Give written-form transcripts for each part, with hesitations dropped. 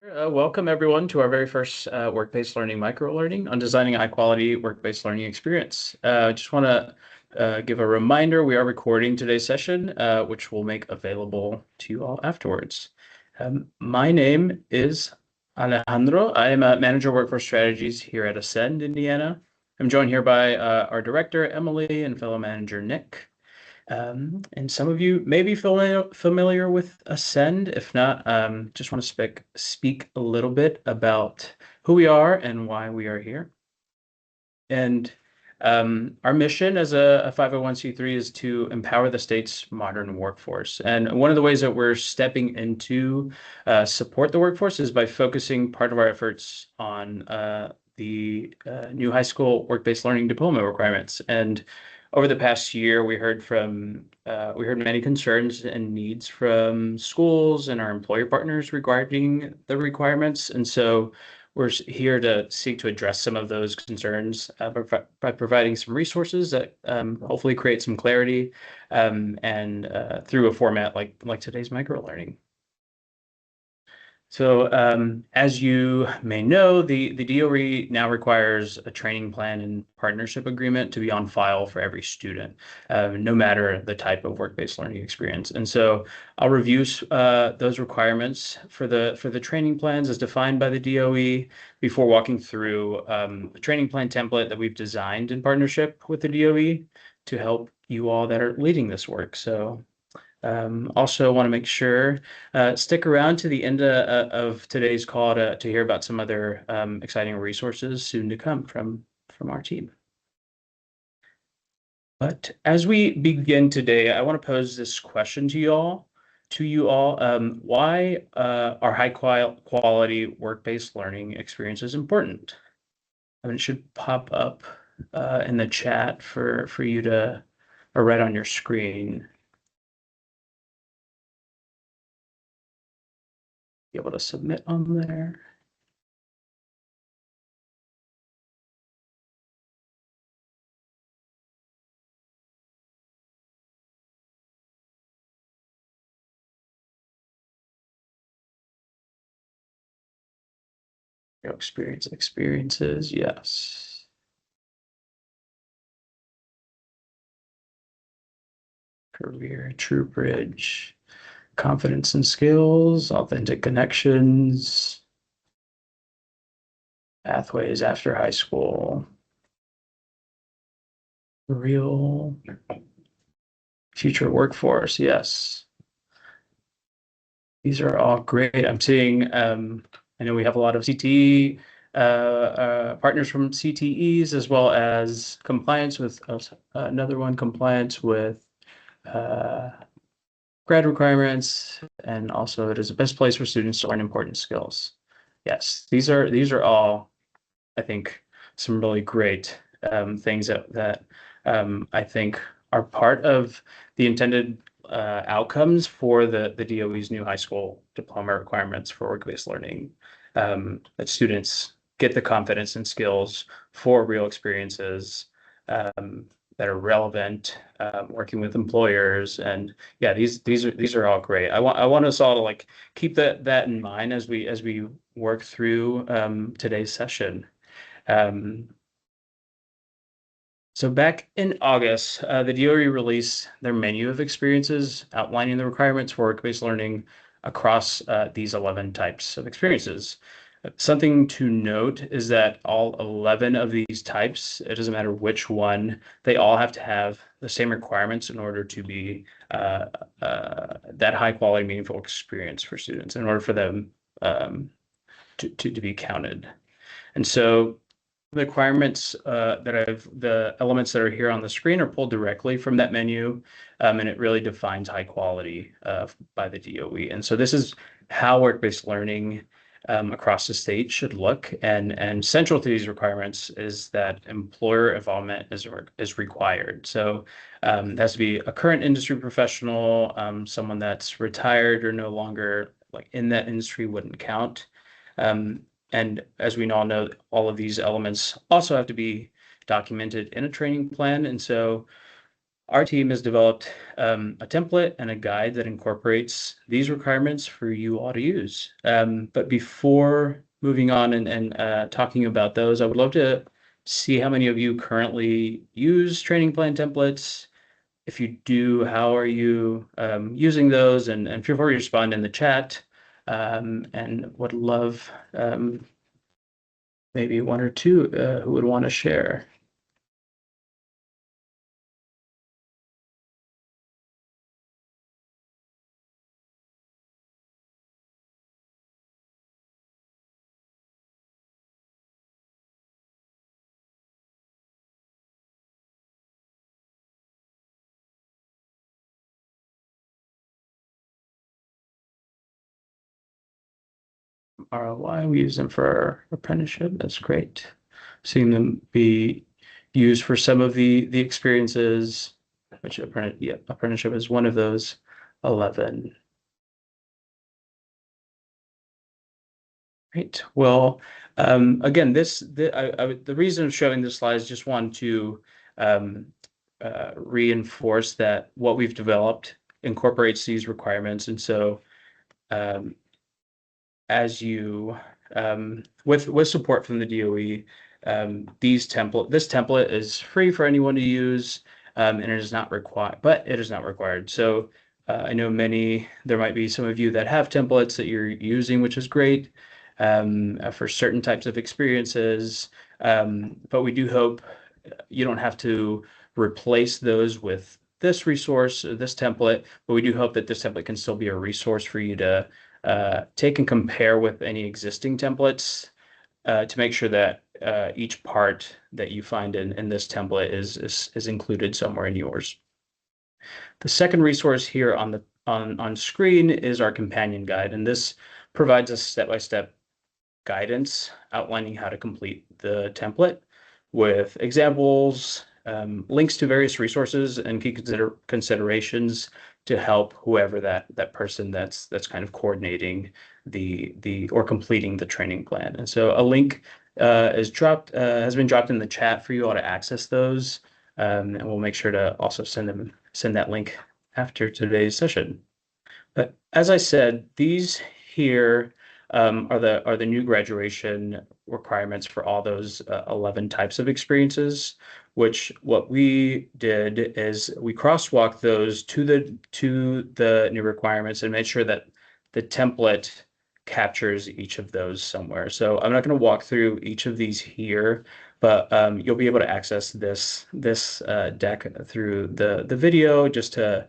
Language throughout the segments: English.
Welcome everyone to our very first work-based learning microlearning on designing a high-quality work-based learning experience. I just want to give a reminder, we are recording today's session, which we'll make available to you all afterwards. My name is Alejandro. I am a manager of workforce strategies here at Ascend, Indiana. I'm joined here by our director, Emily, and fellow manager, Nick. And some of you may be familiar with Ascend. If not, just want to speak a little bit about who we are and why we are here. And our mission as a 501c3 is to empower the state's modern workforce. And one of the ways that we're stepping into support the workforce is by focusing part of our efforts on the new high school work-based learning diploma requirements. And over the past year, we heard many concerns and needs from schools and our employer partners regarding the requirements. And so we're here to seek to address some of those concerns by providing some resources that hopefully create some clarity and through a format like today's microlearning. So as you may know, the DOE now requires a training plan and partnership agreement to be on file for every student, no matter the type of work-based learning experience. And so I'll review those requirements for the training plans as defined by the DOE before walking through the training plan template that we've designed in partnership with the DOE to help you all that are leading this work. So also want to make sure stick around to the end of today's call to hear about some other exciting resources soon to come from our team. But as we begin today, I want to pose this question to you all. Why are high quality work-based learning experiences important? I mean, it should pop up in the chat for you to, or right on your screen. Be able to submit on there. Experiences, yes. Career, True Bridge, confidence and skills, authentic connections, pathways after high school, real future workforce, yes. These are all great. I'm seeing, I know we have a lot of CTE partners from CTEs, as well as compliance with another one, compliance with grad requirements, and also it is the best place for students to learn important skills. Yes, these are all, I think, some really great things that I think are part of the intended outcomes for the DOE's new high school diploma requirements for work-based learning, that students get the confidence and skills for real experiences that are relevant, working with employers, and yeah, these are all great. I want us all to like keep that in mind as we work through today's session. So back in August, the DOE released their menu of experiences outlining the requirements for work-based learning across these 11 types of experiences. Something to note is that all 11 of these types, it doesn't matter which one, they all have to have the same requirements in order to be that high quality, meaningful experience for students, in order for them to be counted. And so the requirements the elements that are here on the screen are pulled directly from that menu, and it really defines high quality by the DOE. And so this is how work-based learning across the state should look. And central to these requirements is that employer involvement is required. So it has to be a current industry professional, someone that's retired or no longer like in that industry wouldn't count. And as we all know, all of these elements also have to be documented in a training plan. And so Our team has developed a template and a guide that incorporates these requirements for you all to use. But before moving on and talking about those, I would love to see how many of you currently use training plan templates. If you do, how are you using those? And feel free to respond in the chat. And would love maybe one or two who would want to share. ROI. We use them for our apprenticeship. That's great. Seeing them be used for some of the experiences, which apprenticeship is one of those 11. Great. Well, again, the reason of showing this slide is just want to um, reinforce that what we've developed incorporates these requirements. And so um, as you with support from the DOE, this template is free for anyone to use, and it is not required, but it is not required. So I know there might be some of you that have templates that you're using, which is great for certain types of experiences. But we do hope you don't have to replace those with this resource, this template, but we do hope that this template can still be a resource for you to take and compare with any existing templates to make sure that each part that you find in this template is included somewhere in yours. The second resource here on screen is our companion guide, and this provides us step-by-step guidance outlining how to complete the template with examples, links to various resources, and key considerations to help whoever that person that's kind of coordinating the or completing the training plan. And so a link has been dropped in the chat for you all to access those, and we'll make sure to also send that link after today's session. But as I said, these here are the new graduation requirements for all those 11 types of experiences, which what we did is we crosswalked those to the new requirements and made sure that the template captures each of those somewhere. So I'm not going to walk through each of these here, but you'll be able to access this deck through the video just to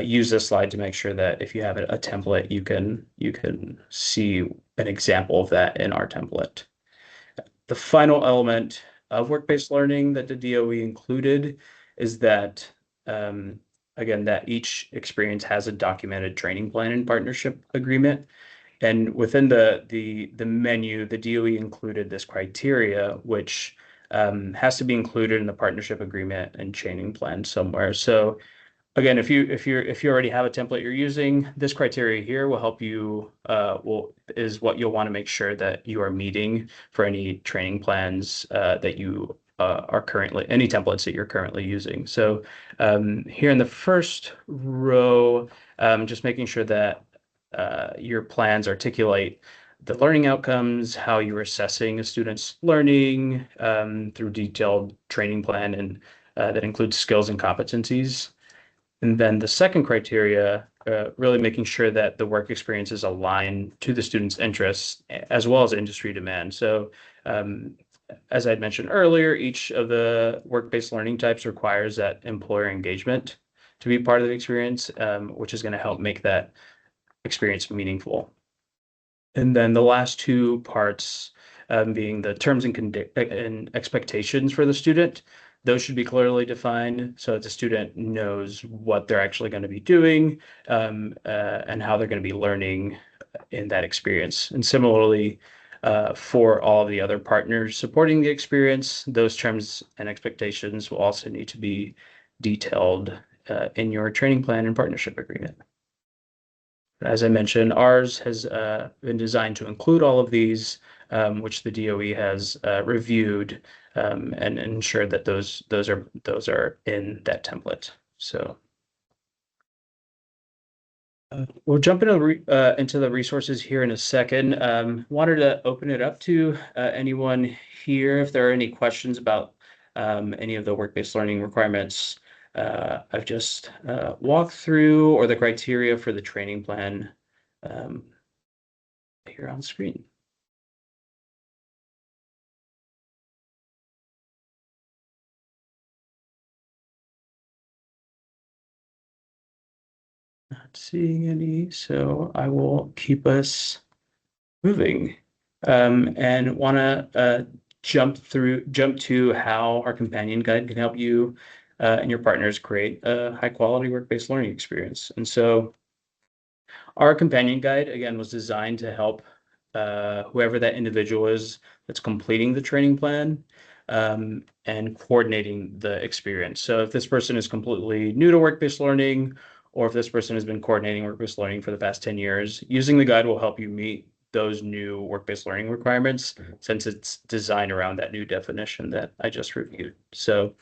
use this slide to make sure that if you have a template, you can see an example of that in our template. The final element of work-based learning that the DOE included is that again, that each experience has a documented training plan and partnership agreement. And within the menu, the DOE included this criteria, which has to be included in the partnership agreement and training plan somewhere. So again, if you already have a template you're using, this criteria here will help you is what you'll want to make sure that you are meeting for any training plans that you are currently any templates that you're currently using. So here in the first row, just making sure that your plans articulate the learning outcomes, how you're assessing a student's learning through detailed training plan, and that includes skills and competencies. And then the second criteria, really making sure that the work experience is aligned to the student's interests as well as industry demand. So as I'd mentioned earlier, each of the work-based learning types requires that employer engagement to be part of the experience, which is going to help make that experience meaningful. And then the last two parts being the terms and expectations for the student. Those should be clearly defined so that the student knows what they're actually going to be doing and how they're going to be learning in that experience. And similarly, for all of the other partners supporting the experience, those terms and expectations will also need to be detailed in your training plan and partnership agreement. As I mentioned, ours has been designed to include all of these, which the DOE has reviewed and ensured that those are in that template. So we'll jump into the resources here in a second. Wanted to open it up to anyone here if there are any questions about any of the work-based learning requirements I've just walked through or the criteria for the training plan um, here on screen. Not seeing any, so I will keep us moving. And want to jump to how our companion guide can help you and your partners create a high quality work-based learning experience. And so our companion guide, again, was designed to help whoever that individual is that's completing the training plan and coordinating the experience. So if this person is completely new to work-based learning, or if this person has been coordinating work-based learning for the past 10 years, using the guide will help you meet those new work-based learning requirements since it's designed around that new definition that I just reviewed. So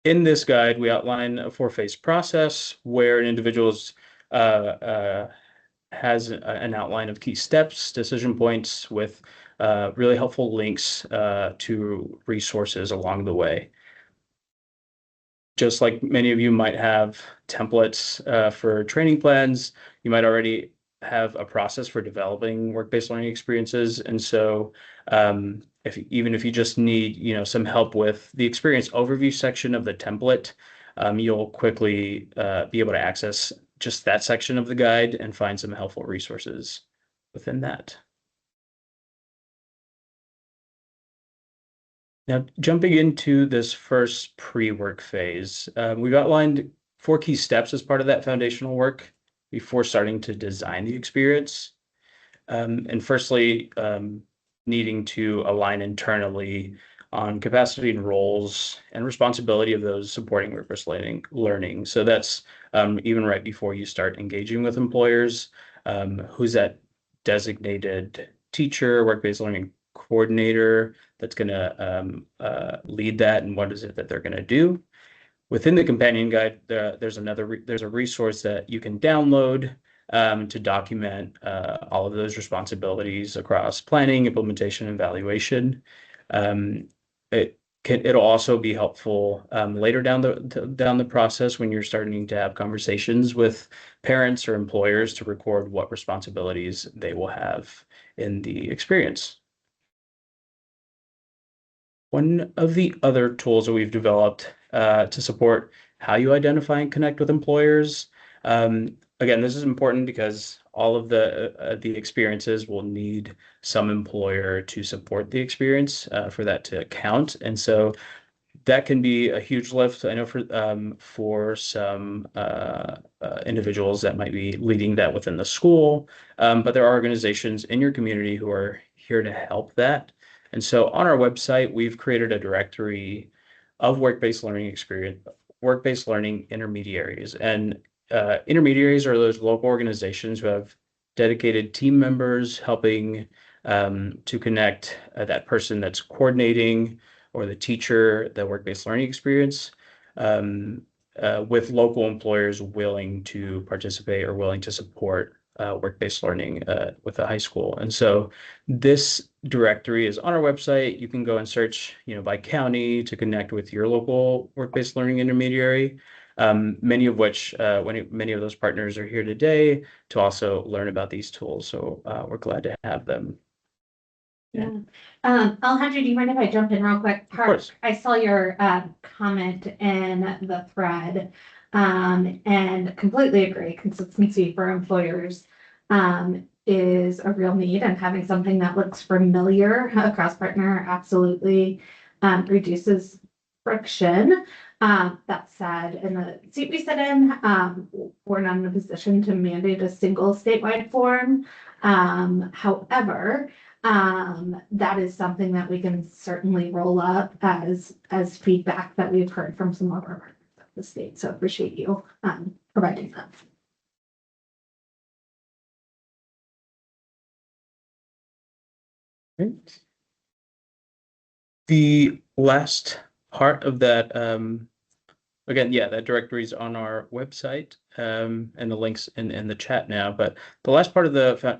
in this guide, we outline a four-phase process where an individual's has an outline of key steps, decision points with really helpful links to resources along the way. Just like many of you might have templates for training plans, you might already have a process for developing work-based learning experiences. And so even if you just need, some help with the experience overview section of the template, you'll quickly be able to access just that section of the guide and find some helpful resources within that. Now, jumping into this first pre-work phase, we've outlined 4 key steps as part of that foundational work before starting to design the experience. And firstly, needing to align internally on capacity and roles and responsibility of those supporting work-based learning. So that's even right before you start engaging with employers, who's that designated teacher, work-based learning coordinator that's going to lead that, and what is it that they're going to do. Within the companion guide, there's a resource that you can download to document all of those responsibilities across planning, implementation, and evaluation. It'll also be helpful later down the process when you're starting to have conversations with parents or employers to record what responsibilities they will have in the experience. One of the other tools that we've developed to support how you identify and connect with employers. Again, this is important because all of the experiences will need some employer to support the experience for that to count. And so that can be a huge lift. I know for some individuals that might be leading that within the school, but there are organizations in your community who are here to help that. And so on our website, we've created a directory of work-based learning intermediaries. And intermediaries are those local organizations who have dedicated team members helping to connect that person that's coordinating or the teacher, the work-based learning experience, with local employers willing to participate or willing to support work-based learning with a high school. And so this directory is on our website. You can go and search, by county to connect with your local work-based learning intermediary. Many of those partners are here today to also learn about these tools. So we're glad to have them. Yeah. Alejandro, do you mind if I jump in real quick? Of course. I saw your comment in the thread and completely agree. Consistency for employers is a real need, and having something that looks familiar across partner absolutely reduces friction. That said, in the seat we sit in, we're not in a position to mandate a single statewide form. However, that is something that we can certainly roll up as feedback that we've heard from some of our partners at the state. So appreciate you providing that. Great. The last part of that again, yeah, that directory is on our website, and the links in the chat now. But the last part of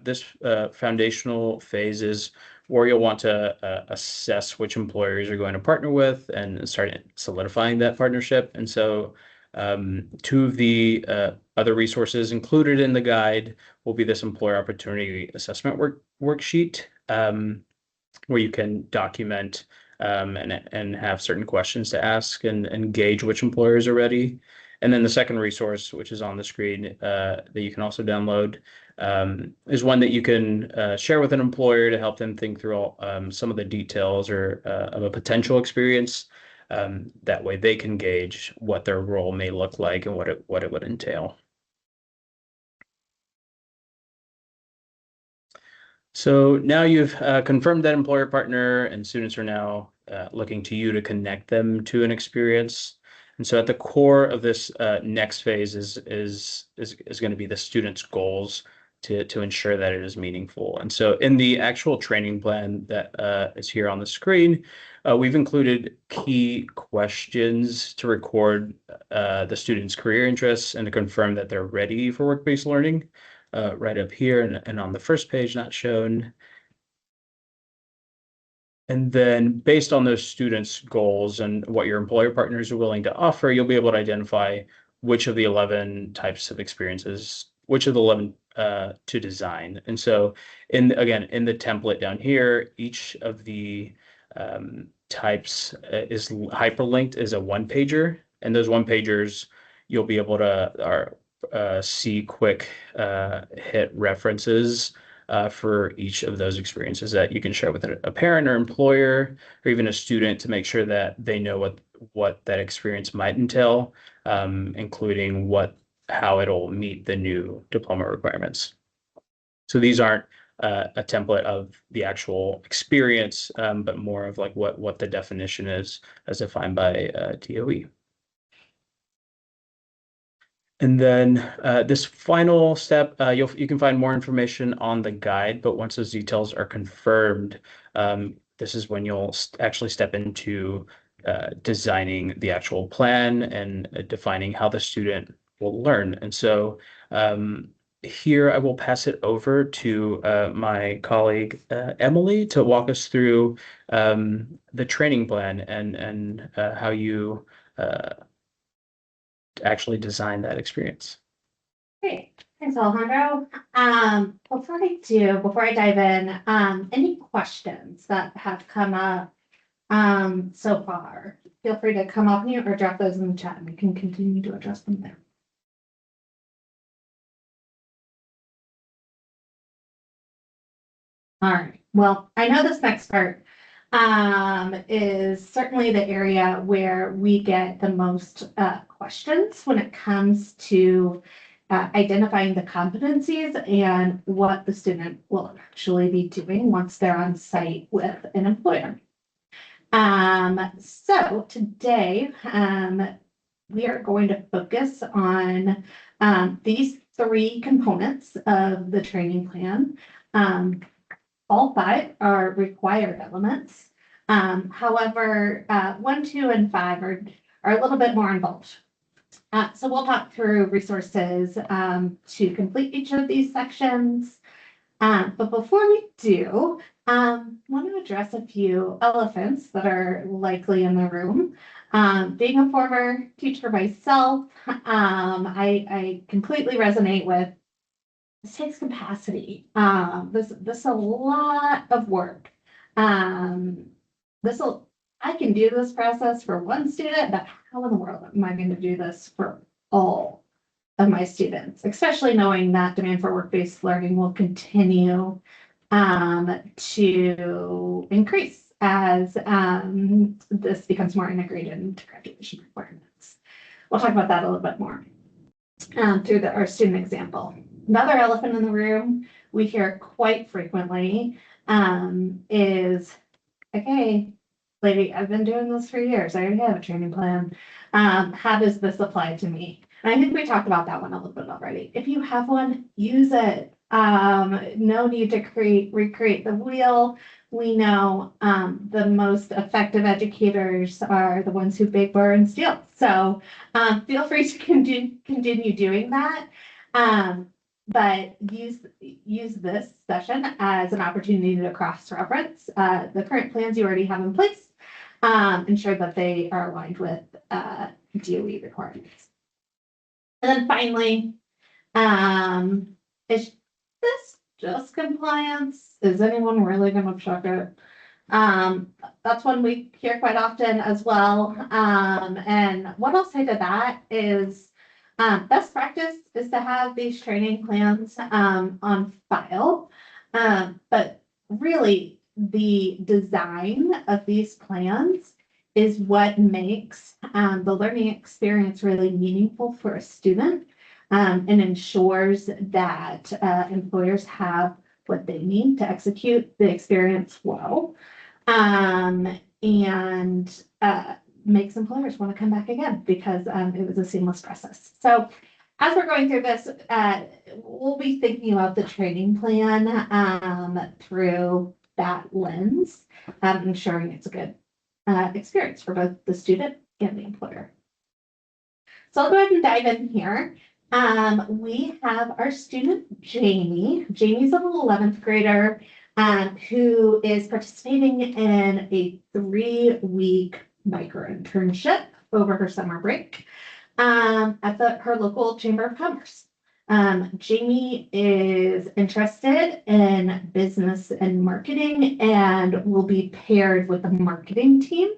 this foundational phase is where you'll want to assess which employers you're going to partner with and start solidifying that partnership. And so, two of the other resources included in the guide will be this employer opportunity assessment worksheet, where you can document and have certain questions to ask and gauge which employers are ready. And then the second resource, which is on the screen, that you can also download, is one that you can share with an employer to help them think through some of the details or of a potential experience. That way they can gauge what their role may look like and what it would entail. So now you've confirmed that employer partner, and students are now looking to you to connect them to an experience. And so at the core of this next phase is going to be the student's goals to ensure that it is meaningful. And so in the actual training plan that is here on the screen, we've included key questions to record the student's career interests and to confirm that they're ready for work-based learning. Right up here and on the first page, not shown. And then based on those students' goals and what your employer partners are willing to offer, you'll be able to identify which of the 11 types of experiences, which of the 11 to design. And so again, in the template down here, each of the types is hyperlinked as a one-pager. And those one-pagers, you'll be able to see quick hit references for each of those experiences that you can share with a parent or employer or even a student to make sure that they know what that experience might entail, including how it'll meet the new diploma requirements. So these aren't a template of the actual experience, but more of like what the definition is as defined by DOE. And then this final step, you can find more information on the guide, but once those details are confirmed, this is when you'll actually step into designing the actual plan and defining how the student will learn. And so here I will pass it over to my colleague Emily to walk us through the training plan and how you actually design that experience. Great. Thanks, Alejandro. Before I dive in, any questions that have come up so far, feel free to come off mute or drop those in the chat and we can continue to address them there. All right. Well, I know this next part is certainly the area where we get the most questions when it comes to identifying the competencies and what the student will actually be doing once they're on site with an employer. So today, we are going to focus on these three components of the training plan. All five are required elements. However, 1, 2, and 5 are a little bit more involved. So we'll talk through resources to complete each of these sections. But before we do, I want to address a few elephants that are likely in the room. Being a former teacher myself, I completely resonate with this takes capacity. This is a lot of work. I can do this process for one student, but how in the world am I going to do this for all of my students, especially knowing that demand for work-based learning will continue to increase as this becomes more integrated into graduation requirements. We'll talk about that a little bit more through our student example. Another elephant in the room we hear quite frequently is, okay, lady, I've been doing this for years. I already have a training plan. How does this apply to me? And I think we talked about that one a little bit already. If you have one, use it. No need to recreate the wheel. We know the most effective educators are the ones who big, burn, and steal. So feel free to continue doing that. But use this session as an opportunity to cross-reference the current plans you already have in place, ensure that they are aligned with DOE requirements. And then finally, is this just compliance? Is anyone really going to check it? That's one we hear quite often as well. And what I'll say to that is best practice is to have these training plans on file. But really, the design of these plans is what makes the learning experience really meaningful for a student and ensures that employers have what they need to execute the experience well, and makes employers want to come back again because it was a seamless process. So as we're going through this, we'll be thinking about the training plan through that lens, ensuring it's a good experience for both the student and the employer. So I'll go ahead and dive in here. We have our student, Jamie. Jamie's an 11th grader who is participating in a 3-week micro internship over her summer break at her local Chamber of Commerce. Jamie is interested in business and marketing and will be paired with the marketing team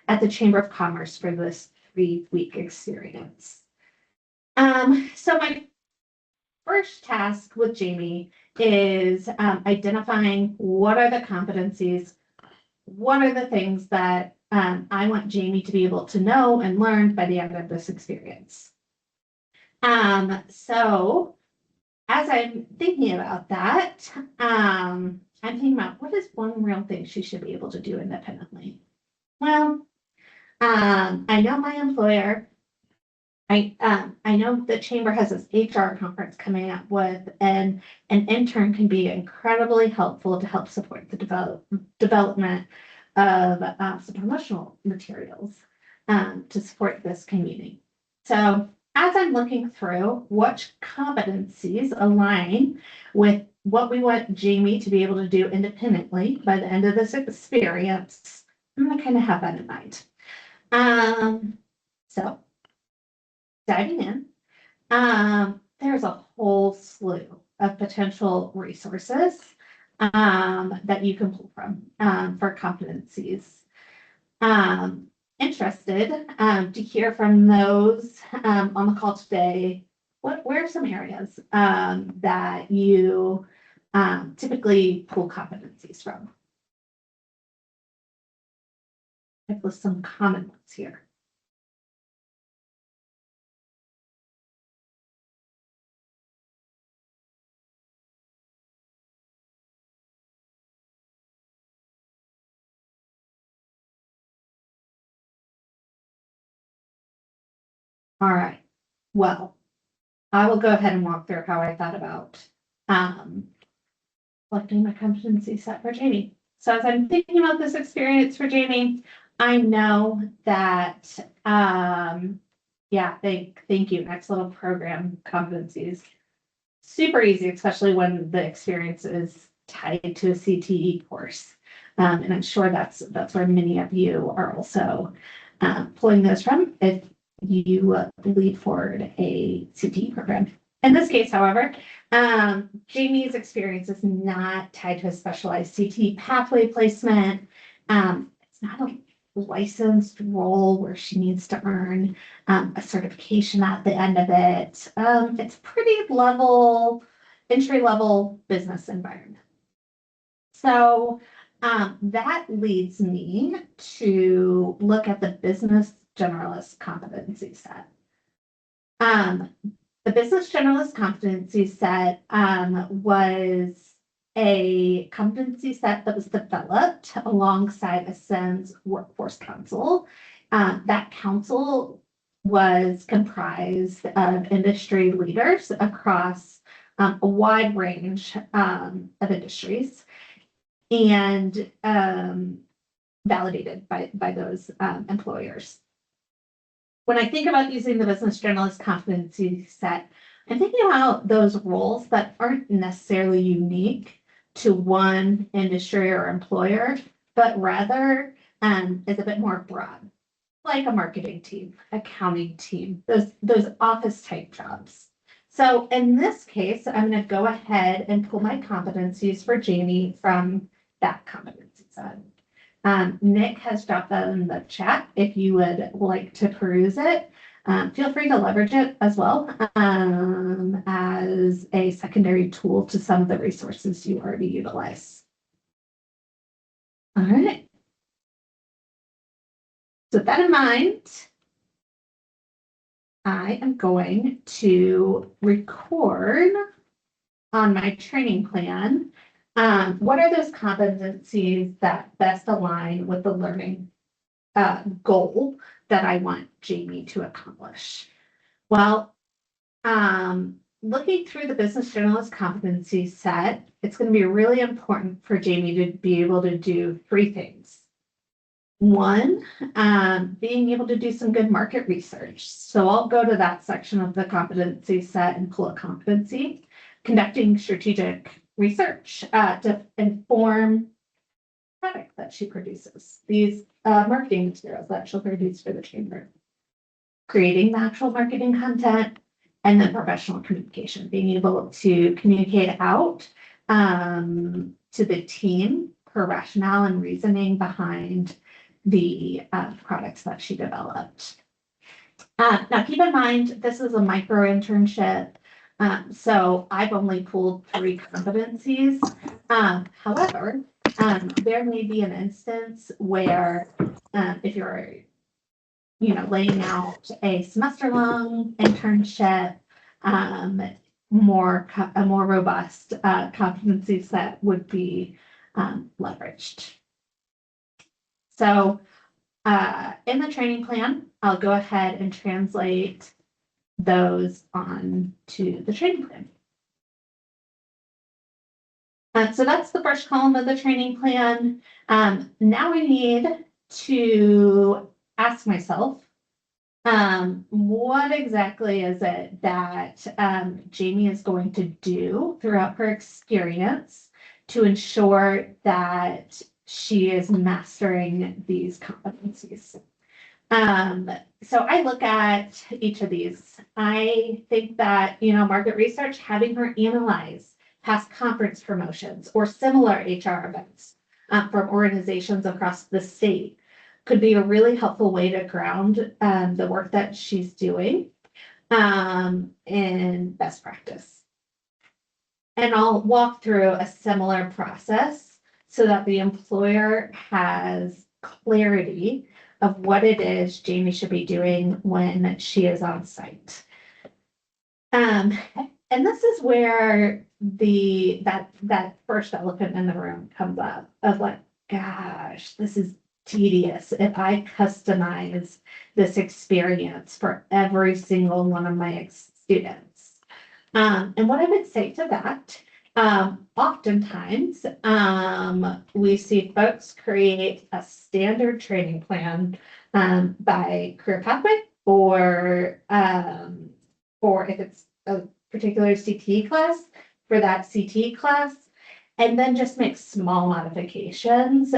at the Chamber of Commerce for this 3-week experience. So my first task with Jamie is identifying what are the competencies, what are the things that I want Jamie to be able to know and learn by the end of this experience. So as I'm thinking about that, I'm thinking about what is one real thing she should be able to do independently. Well, I know my employer. I know the chamber has this HR conference coming up with, and an intern can be incredibly helpful to help support the development of some promotional materials to support this community. So as I'm looking through which competencies align with what we want Jamie to be able to do independently by the end of this experience, I'm gonna kind of have that in mind. So diving in, there's a whole slew of potential resources that you can pull from for competencies. Interested to hear from those on the call today. Where are some areas that you typically pull competencies from? I've listed some common ones here. All right, well, I will go ahead and walk through how I thought about selecting my competency set for Jamie. So as I'm thinking about this experience for Jamie, I know that, yeah, thank you, next level program competencies. Super easy, especially when the experience is tied to a CTE course. And I'm sure that's where many of you are also pulling those from if you lead forward a CTE program. In this case, however, Jamie's experience is not tied to a specialized CTE pathway placement. It's not a licensed role where she needs to earn a certification at the end of it. It's pretty entry level business environment. So that leads me to look at the business generalist competency set. The business generalist competency set was a competency set that was developed alongside Ascend's Workforce Council. That council was comprised of industry leaders across a wide range of industries, and validated by those employers. When I think about using the business journalist competency set, I'm thinking about those roles that aren't necessarily unique to one industry or employer, but rather is a bit more broad, like a marketing team, accounting team, those office type jobs. So in this case, I'm going to go ahead and pull my competencies for Jamie from that competency set. Nick has dropped that in the chat if you would like to peruse it. Feel free to leverage it as well as a secondary tool to some of the resources you already utilize. All right. So with that in mind, I am going to record on my training plan. What are those competencies that best align with the learning goal that I want Jamie to accomplish? Well, looking through the business journalist competency set, it's going to be really important for Jamie to be able to do three things. One, being able to do some good market research. So I'll go to that section of the competency set and pull a competency. Conducting strategic research to inform product that she produces, these marketing materials that she'll produce for the chamber. Creating the actual marketing content, and then professional communication, being able to communicate out to the team her rationale and reasoning behind the products that she developed. Now, keep in mind, this is a micro internship, so I've only pulled 3 competencies. However, there may be an instance where if you're laying out a semester-long internship, a more robust competency set would be leveraged. So in the training plan, I'll go ahead and translate those on to the training plan. So that's the first column of the training plan. Now I need to ask myself, what exactly is it that Jamie is going to do throughout her experience to ensure that she is mastering these competencies? So I look at each of these. I think that, market research, having her analyze past conference promotions or similar HR events from organizations across the state could be a really helpful way to ground the work that she's doing in best practice. And I'll walk through a similar process so that the employer has clarity of what it is Jamie should be doing when she is on site. And this is where that first elephant in the room comes up of like, gosh, this is tedious if I customize this experience for every single one of my students. And what I would say to that, oftentimes we see folks create a standard training plan by career pathway or if it's a particular CTE class, for that CTE class, and then just make small modifications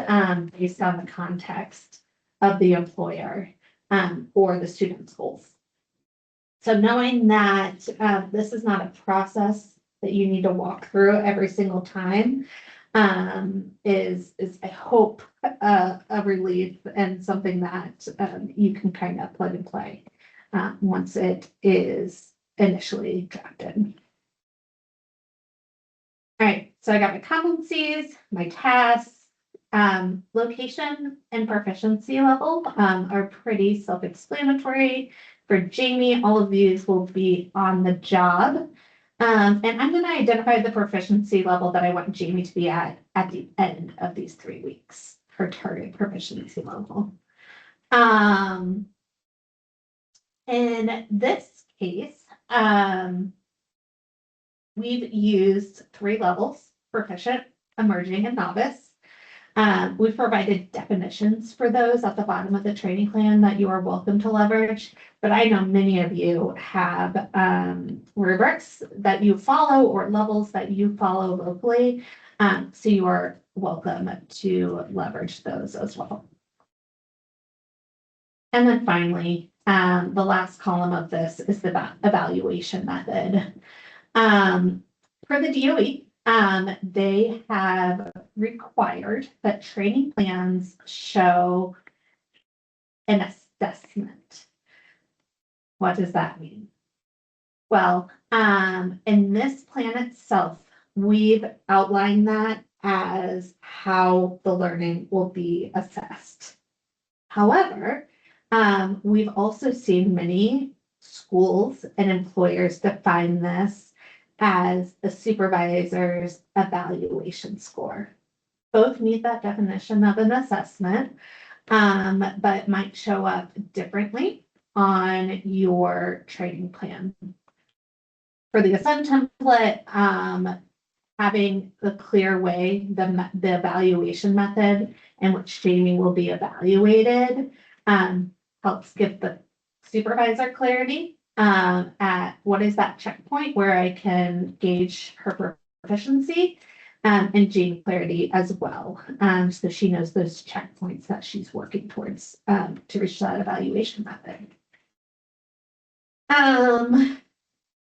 based on the context of the employer or the student's goals. So knowing that this is not a process that you need to walk through every single time is I hope a relief and something that you can kind of plug and play once it is initially drafted. All right, so I got my competencies, my tasks, location and proficiency level are pretty self-explanatory. For Jamie, all of these will be on the job. And I'm going to identify the proficiency level that I want Jamie to be at the end of these 3 weeks, her target proficiency level. In this case, we've used 3 levels: proficient, emerging, and novice. We've provided definitions for those at the bottom of the training plan that you are welcome to leverage. But I know many of you have rubrics that you follow or levels that you follow locally. So you are welcome to leverage those as well. And then finally, the last column of this is the evaluation method. For the DOE, they have required that training plans show an assessment. What does that mean? Well, in this plan itself, we've outlined that as how the learning will be assessed. However, we've also seen many schools and employers define this as a supervisor's evaluation score. Both meet that definition of an assessment, but might show up differently on your training plan. For the Ascend template, having a clear way, the evaluation method in which Jamie will be evaluated helps give the supervisor clarity at what is that checkpoint where I can gauge her proficiency, and Jamie clarity as well. So she knows those checkpoints that she's working towards to reach that evaluation method. And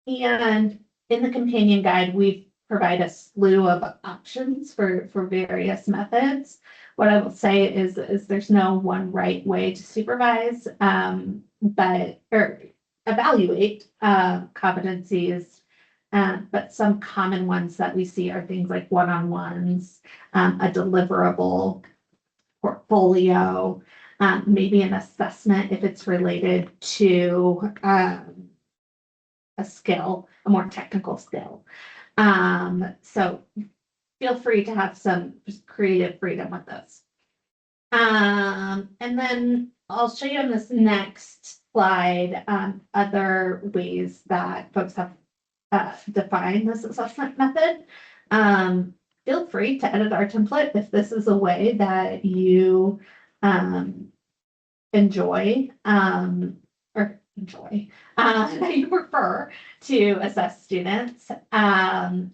in the companion guide, we've provided a slew of options for various methods. What I will say is there's no one right way to supervise, or evaluate competencies. But some common ones that we see are things like one-on-ones, a deliverable portfolio, maybe an assessment if it's related to a skill, a more technical skill. So feel free to have some just creative freedom with this. And then I'll show you on this next slide other ways that folks have defined this assessment method. Feel free to edit our template if this is a way that you enjoy that you prefer to assess students,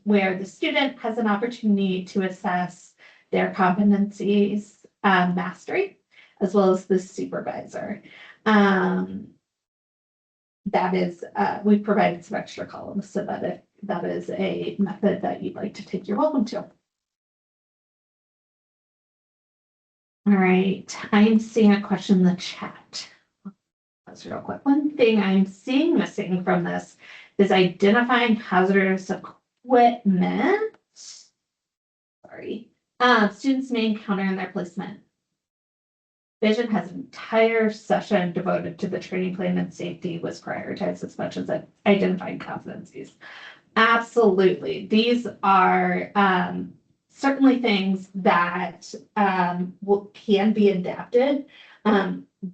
where the student has an opportunity to assess their competencies, mastery, as well as the supervisor. That is, we've provided some extra columns so that if that is a method that you'd like to take, you're welcome to. All right, I'm seeing a question in the chat. That's real quick. One thing I'm seeing missing from this is identifying hazardous equipment. Sorry. Students may encounter in their placement. Vision has an entire session devoted to the training plan, and safety was prioritized as much as identifying competencies. Absolutely. These are certainly things that can be adapted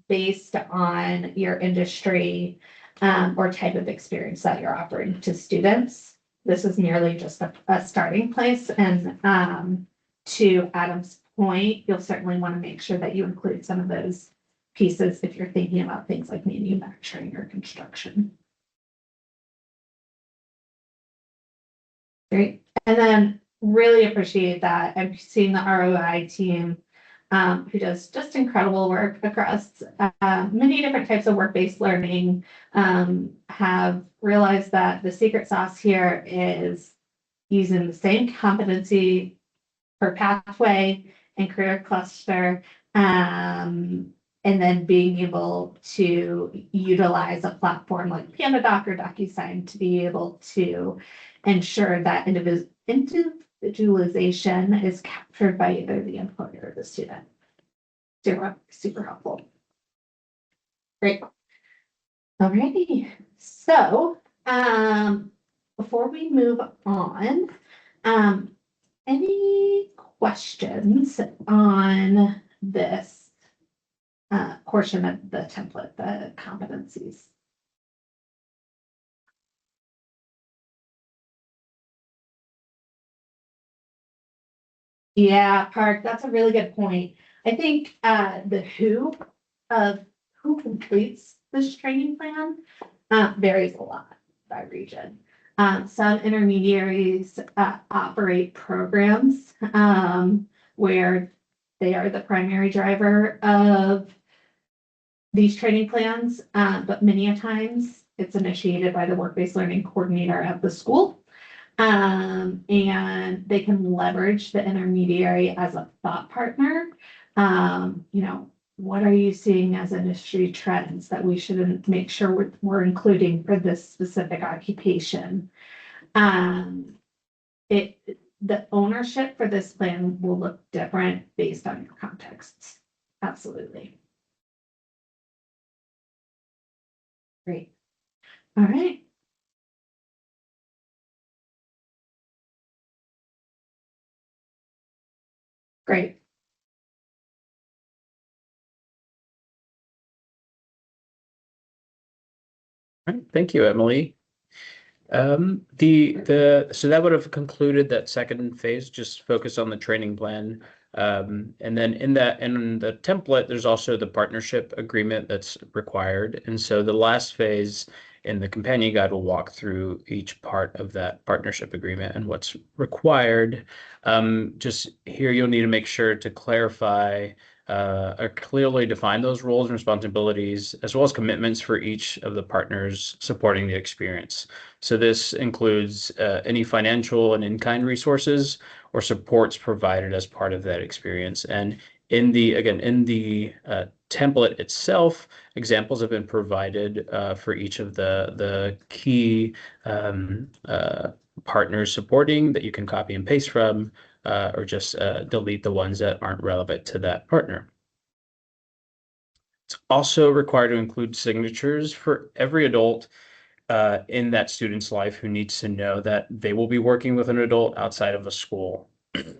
based on your industry or type of experience that you're offering to students. This is merely just a starting place. And to Adam's point, you'll certainly want to make sure that you include some of those pieces if you're thinking about things like manufacturing or construction. Great. And then really appreciate that. I'm seeing the ROI team who does just incredible work across many different types of work-based learning, have realized that the secret sauce here is using the same competency for pathway and career cluster, and then being able to utilize a platform like PandaDoc or DocuSign to be able to ensure that individualization is captured by either the employer or the student. Super helpful. Great. Alrighty. So before we move on, any questions on this portion of the template, the competencies? Yeah, Park, that's a really good point. I think the who of who completes this training plan varies a lot by region. Some intermediaries operate programs where they are the primary driver of these training plans, but many a times it's initiated by the work-based learning coordinator at the school. And they can leverage the intermediary as a thought partner. What are you seeing as industry trends that we should make sure we're including for this specific occupation? The ownership for this plan will look different based on your contexts. Absolutely. Great. All right. Great. All right, thank you, Emily. So that would have concluded that second phase, just focus on the training plan. And then in the template, there's also the partnership agreement that's required. And so the last phase in the companion guide will walk through each part of that partnership agreement and what's required. Just here, you'll need to make sure to clarify or clearly define those roles and responsibilities, as well as commitments for each of the partners supporting the experience. So this includes any financial and in-kind resources or supports provided as part of that experience. And in the template itself, examples have been provided for each of the key partners supporting that you can copy and paste from, or just delete the ones that aren't relevant to that partner. It's also required to include signatures for every adult in that student's life who needs to know that they will be working with an adult outside of the school.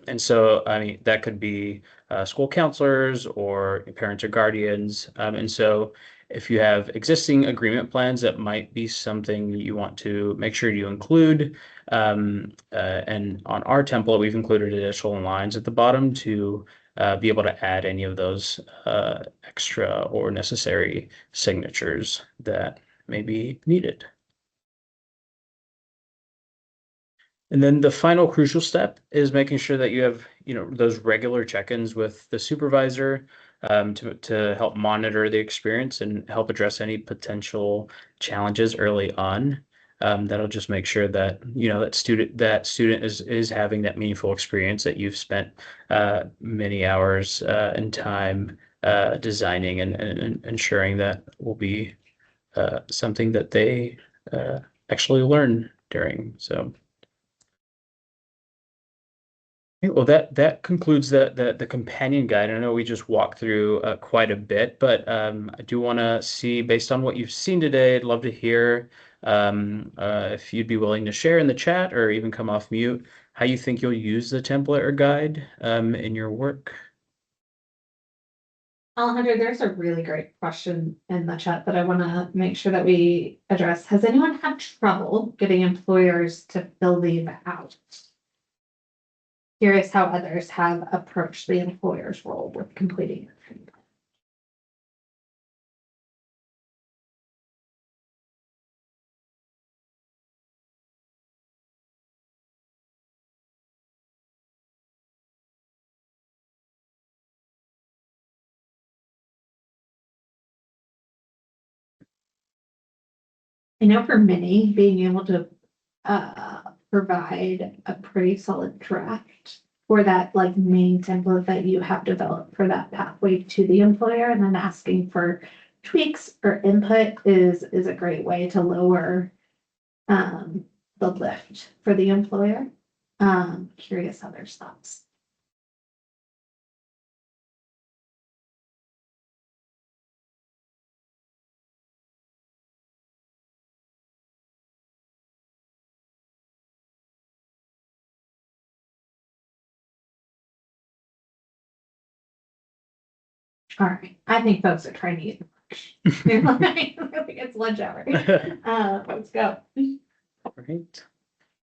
And so, I mean, that could be school counselors or parents or guardians. And so if you have existing agreement plans, that might be something you want to make sure you include. And on our template, we've included additional lines at the bottom to be able to add any of those extra or necessary signatures that may be needed. And then the final crucial step is making sure that you have, those regular check-ins with the supervisor to help monitor the experience and help address any potential challenges early on. That'll just make sure that, that student is having that meaningful experience that you've spent many hours and time designing and ensuring that will be something that they actually learn during. So. Okay, well, that concludes the companion guide. I know we just walked through quite a bit, but I do want to see, based on what you've seen today, I'd love to hear if you'd be willing to share in the chat or even come off mute how you think you'll use the template or guide in your work. Alejandro, there's a really great question in the chat that I want to make sure that we address. Has anyone had trouble getting employers to fill leave out? Curious how others have approached the employer's role with completing the training plan. I know for many, being able to provide a pretty solid draft for that like main template that you have developed for that pathway to the employer, and then asking for tweaks or input is a great way to lower the lift for the employer. Curious others' thoughts. All right, I think folks are trying to eat lunch. I think it's lunch hour. Let's go. All right.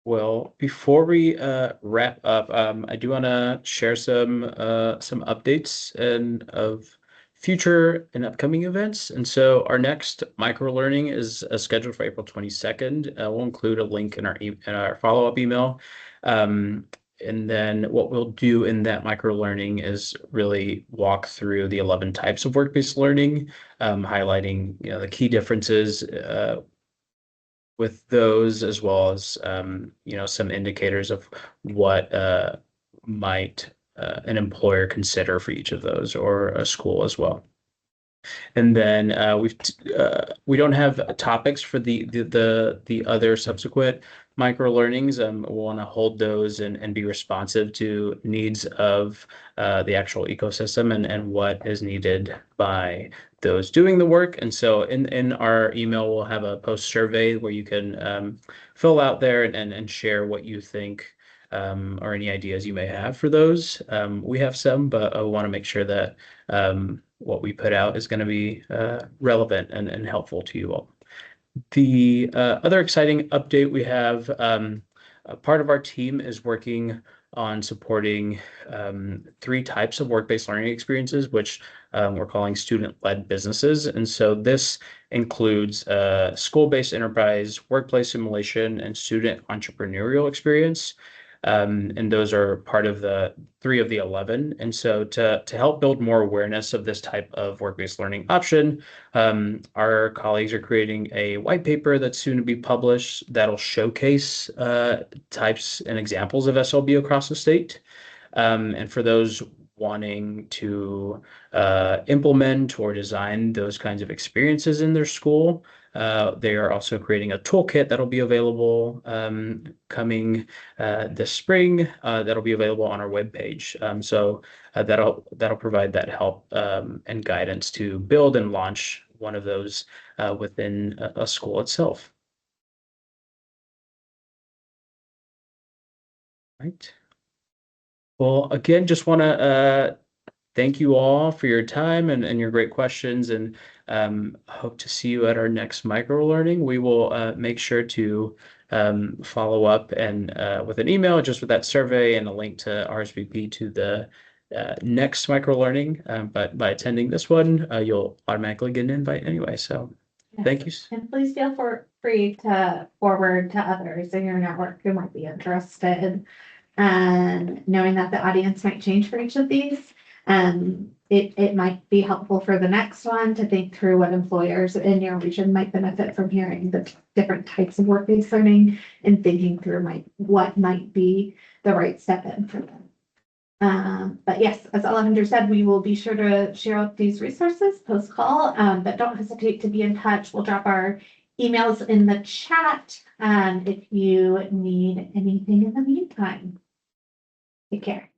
Well, before we wrap up, I do want to share some updates and of future and upcoming events. And so our next microlearning is scheduled for April 22nd. We'll include a link in our follow-up email. And then what we'll do in that microlearning is really walk through the 11 types of work-based learning, highlighting the key differences with those, as well as some indicators of what might an employer consider for each of those, or a school as well. And then we don't have topics for the other subsequent micro learnings. We want to hold those and be responsive to needs of the actual ecosystem and what is needed by those doing the work. And so in our email, we'll have a post survey where you can fill out there and share what you think, or any ideas you may have for those. We have some, but I want to make sure that what we put out is going to be relevant and helpful to you all. The other exciting update we have, a part of our team is working on supporting 3 types of work-based learning experiences, which we're calling student-led businesses. And so this includes school-based enterprise, workplace simulation, and student entrepreneurial experience. And those are part of the 3 of the 11. And so to help build more awareness of this type of work-based learning option, our colleagues are creating a white paper that's soon to be published that'll showcase types and examples of SLB across the state. And for those wanting to implement or design those kinds of experiences in their school, they are also creating a toolkit that'll be available coming this spring. That'll be available on our webpage. So that'll provide that help and guidance to build and launch one of those within a school itself. Right. Well, again, just want to thank you all for your time and your great questions, and hope to see you at our next micro learning. We will make sure to follow up and with an email, just with that survey and a link to RSVP to the next micro learning. But by attending this one, you'll automatically get an invite anyway. So thank you. And please feel free to forward to others in your network who might be interested. And knowing that the audience might change for each of these, it might be helpful for the next one to think through what employers in your region might benefit from hearing the different types of work-based learning, and thinking through what might be the right step in for them. But yes, as Alejandro said, we will be sure to share out these resources post-call, but don't hesitate to be in touch. We'll drop our emails in the chat if you need anything in the meantime. Take care.